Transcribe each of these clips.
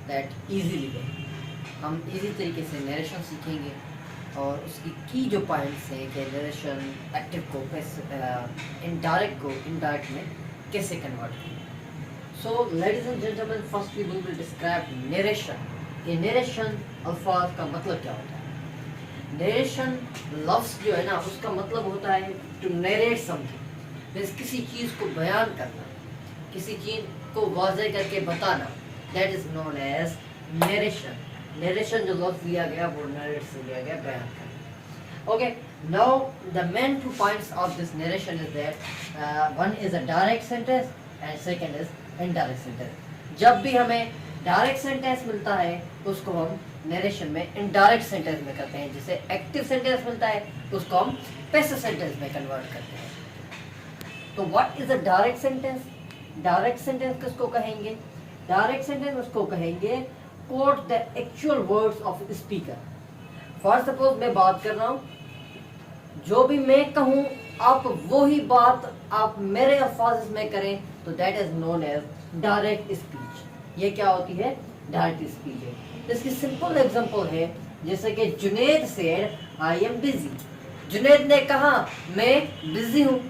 That easily वे। हम easy तरीके से नरेशन सीखेंगे और उसकी की जो पॉइंट्स हैं कि नरेशन एक्टिव को कैसे इनडायरेक्ट को इनडायरेक्ट में कैसे कन्वर्ट करें। So ladies and gentleman, first we will describe narration. ये नरेशन अल्फाज का मतलब क्या होता है। नरेशन लफ्ज़ जो है ना, उसका मतलब होता है टू नरेट समथिंग, मीन्स किसी चीज़ को बयान करना, किसी चीज़ को वाज़े करके बताना, that is known as narration. Narration जो लफ्ज़ लिया गया वो नरेट से लिया गया, बयान करना। Okay, now the main 2 points of this narration is that one is a direct sentence and second is indirect sentence. जब भी हमें डायरेक्ट सेंटेंस मिलता है उसको हम नरेशन में इनडायरेक्ट सेंटेंस में करते हैं, जैसे एक्टिव सेंटेंस मिलता है उसको हम पैसिव सेंटेंस में कन्वर्ट करते हैं। तो what is a direct sentence? Direct sentence किसको कहेंगे? डायरेक्ट सेंटेंस उसको कहेंगे quote the actual words of speaker. For suppose मैं बात कर रहा हूँ, जो भी मैं कहूँ आप वो ही बात आप मेरे अल्फाज में करें, तो that is known as direct speech. ये क्या होती है? डायरेक्ट स्पीच है। इसकी सिंपल एग्जांपल है, जैसे कि Junaid said I am busy. Junaid ने कहा मैं बिजी हूँ।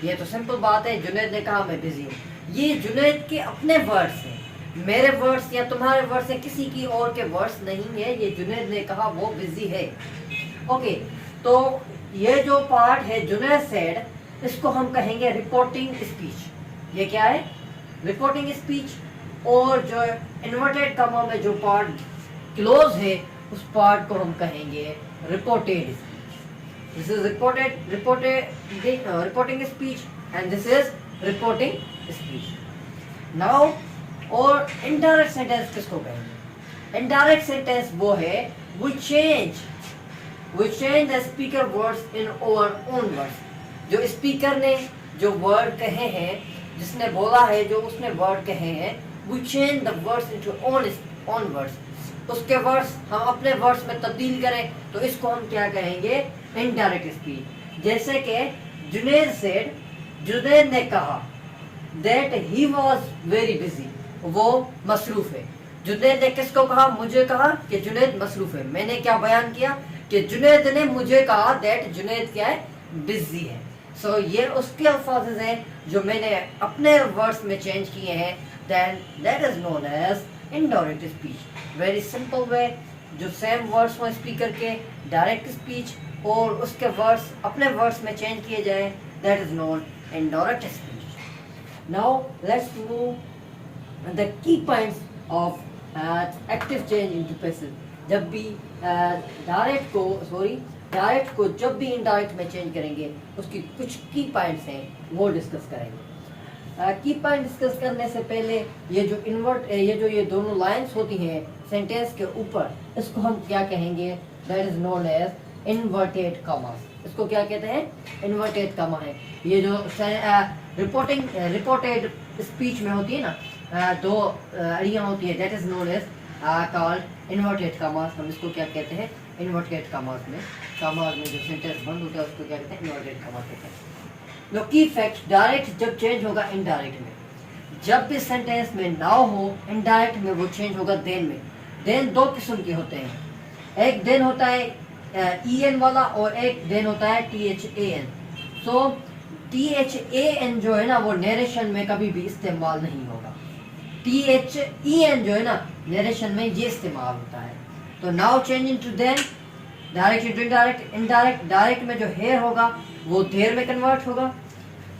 ये तो सिंपल बात है, जुनैद ने कहा मैं बिजी हूँ। ये जुनैद के अपने वर्ड्स हैं, मेरे वर्ड्स या तुम्हारे वर्ड्स या किसी की और के वर्ड्स नहीं है। ये जुनैद ने कहा वो बिजी है। ओके, तो ये जो पार्ट है जुनैद सेड, इसको हम कहेंगे रिपोर्टिंग स्पीच। ये क्या है? Reporting speech. और जो इन्वर्टेड कॉमा में जो पार्ट क्लोज है उस पार्ट को हम कहेंगे reported speech. This is reporting speech and this is reporting speech. Now, और इनडायरेक्ट सेंटेंस किसको कहेंगे? इनडायरेक्ट सेंटेंस वो है we change the speaker words in our own words। जो स्पीकर ने जो वर्ड कहे हैं, जिसने बोला है, जो उसने वर्ड कहे हैं, we change the words into own words। उसके वर्ड्स हम अपने वर्ड्स में तब्दील करें, तो इसको हम क्या कहेंगे? Indirect speech. जैसे कि जुनैद सेड, जुनैद ने कहा that he was very busy, वो मसरूफ है। जुनैद ने किसको कहा? मुझे कहा कि जुनैद मसरूफ है। मैंने क्या बयान किया कि जुनैद ने मुझे कहा दैट जुनैद क्या है? बिजी है। सो ये उसके अल्फाज हैं जो मैंने अपने वर्ड्स में चेंज किए हैं, then that is known as indirect speech. Very simple way, जो सेम वर्ड्स हो स्पीकर के, डायरेक्ट स्पीच, और उसके वर्ड्स अपने वर्ड्स में चेंज किए जाए, that is known indirect speech. Now let's move the key points of active change into passive. जब भी डायरेक्ट को जब भी इनडायरेक्ट में चेंज करेंगे, उसकी कुछ की पॉइंट्स हैं वो डिस्कस करेंगे। की पॉइंट डिस्कस करने से पहले ये दोनों लाइंस होती हैं सेंटेंस के ऊपर, इसको हम क्या कहेंगे? That is known as inverted commas. इसको क्या कहते हैं? इन्वर्टेड कॉमा है। ये जो रिपोर्टेड स्पीच में होती है ना, दो अड़ियाँ होती है, that is known as called inverted commas. हम इसको क्या कहते हैं? इन्वर्टेड कॉमास में जो सेंटेंस बंद होता है उसको क्या कहते हैं? इन्वर्टेड कॉमास कहते हैं। नो की फैक्ट, डायरेक्ट जब चेंज होगा इनडायरेक्ट में, जब भी सेंटेंस में नाउ हो, इनडायरेक्ट में वो चेंज होगा देन में। देन दो किस्म के होते हैं, एक देन होता है EN वाला और एक देन होता है THAN। सो THAN जो है ना वो नरेशन में कभी भी इस्तेमाल नहीं होगा। THEN जो है ना नरेशन में ये इस्तेमाल होता है। तो now change into then, direct into indirect. Indirect, direct में जो हेयर होगा वो देर में कन्वर्ट होगा,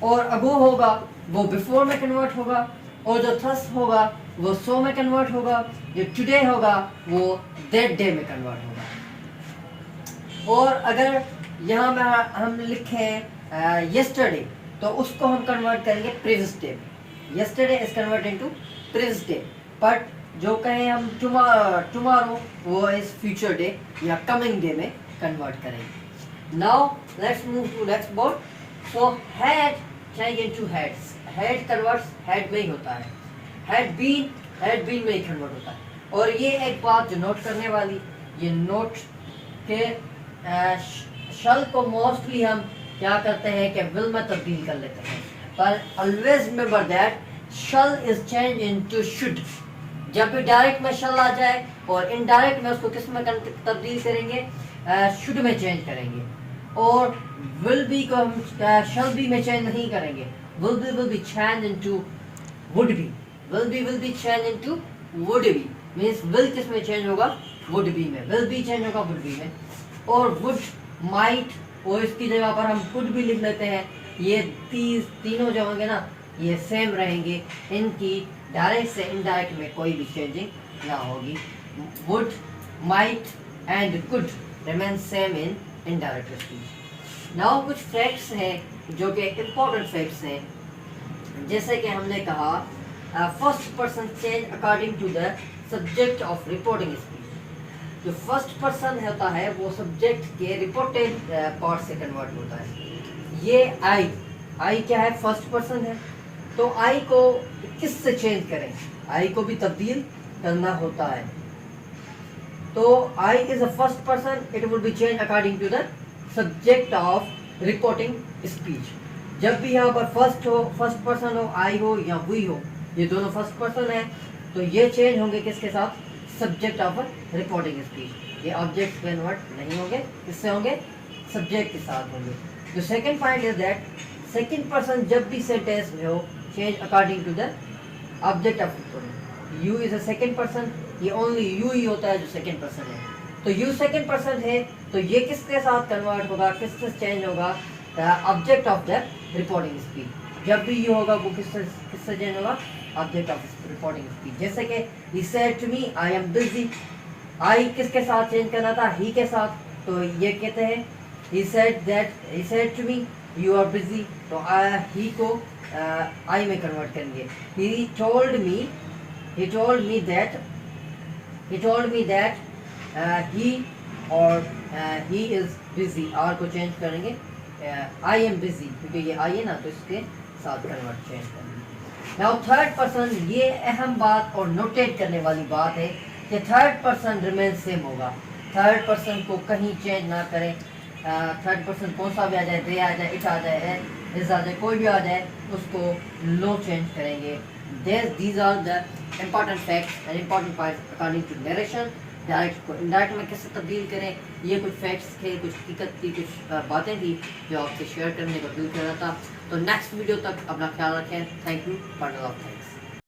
और अगो होगा वो बिफोर में कन्वर्ट होगा, और जो थस होगा वो सो में कन्वर्ट होगा, जो टुडे होगा वो दैट डे में कन्वर्ट होगा। और अगर यहाँ में हम लिखें यस्टरडे, तो उसको हम कन्वर्ट करेंगे प्रीवियस डे में। Yesterday is convert into previous day. But जो कहें हम टुमारो, वो इज फ्यूचर डे या कमिंग डे में कन्वर्ट करेंगे। Now let's move to next word. So had change into hads. Had converts had में ही होता है, हैड बीन में ही कन्वर्ट होता है। और ये एक बात जो नोट करने वाली, ये नोट के शल को मोस्टली हम क्या करते हैं कि विल में तब्दील कर लेते हैं, पर always remember that shall is change into should. जब भी डायरेक्ट में शल आ जाए और इनडायरेक्ट में उसको किस में तब्दील करेंगे, शुड में चेंज करेंगे। और विल बी को हम शल बी में चेंज नहीं करेंगे, will be change into would be, will be change into would be, means will किस में चेंज होगा, वुड बी में, विल बी चेंज होगा वुड बी में। और वुड, माइट, और इसकी जगह पर हम कुड भी लिख लेते हैं। ये तीनों जो होंगे ना ये सेम रहेंगे, इनकी डायरेक्ट से इनडायरेक्ट में कोई भी चेंजिंग ना होगी। Would, might and could remain same in indirect speech. Now कुछ फैक्ट्स हैं जो कि इम्पोर्टेंट फैक्ट्स हैं, जैसे कि हमने कहा first person change according to the subject of reporting speech. जो फर्स्ट पर्सन होता है वो सब्जेक्ट के रिपोर्टेड पार्ट से कन्वर्ट होता है। ये आई क्या है, फर्स्ट पर्सन है, तो आई को किस से चेंज करें, आई को भी तब्दील करना होता है। तो I is a first person, it will be change according to the subject of reporting speech. जब भी यहाँ पर फर्स्ट पर्सन हो, आई हो या वी हो, ये दोनों फर्स्ट पर्सन है, तो ये चेंज होंगे किसके साथ, सब्जेक्ट ऑफ रिपोर्टिंग स्पीच। ये ऑब्जेक्ट कन्वर्ट नहीं होंगे, किससे होंगे, सब्जेक्ट के साथ होंगे। The second point is that second person जब भी सेंटेंस में हो, change according to the object of reporting. You is a second person, ये ओनली यू ही होता है जो सेकंड पर्सन है। तो यू सेकंड पर्सन है, तो ये किसके साथ कन्वर्ट होगा, किससे चेंज होगा, object of the reporting speech. जब भी यू होगा वो किससे चेंज होगा, ऑब्जेक्ट ऑफ रिपोर्टिंग स्पीच। जैसे कि he said to me I am busy, आई किसके साथ चेंज करना था, ही के साथ, तो ये कहते हैं he said to me you are busy, तो ही को आई में कन्वर्ट करेंगे। he told me that he और he is busy, आर को चेंज करेंगे, I am busy, क्योंकि ये आई है ना, तो इसके साथ कन्वर्ट चेंज करेंगे। नाउ थर्ड पर्सन, ये अहम बात और नोटेट करने वाली बात है कि थर्ड पर्सन रिमेन सेम होगा। थर्ड पर्सन को कहीं चेंज ना करें। थर्ड पर्सन कौन सा भी आ जाए, दे आ जाए, इट आ जाए, इज आ जाए, कोई भी आ जाए, उसको नो चेंज करेंगे। These are the important facts and important points according to narration. Direct को इनडायरेक्ट में कैसे तब्दील करें, ये कुछ फैक्ट्स थे, कुछ हकीकत थी, कुछ बातें थी जो आपसे शेयर करने को दिल कर रहा था। तो नेक्स्ट वीडियो तक अपना ख्याल रखें। Thank you for love.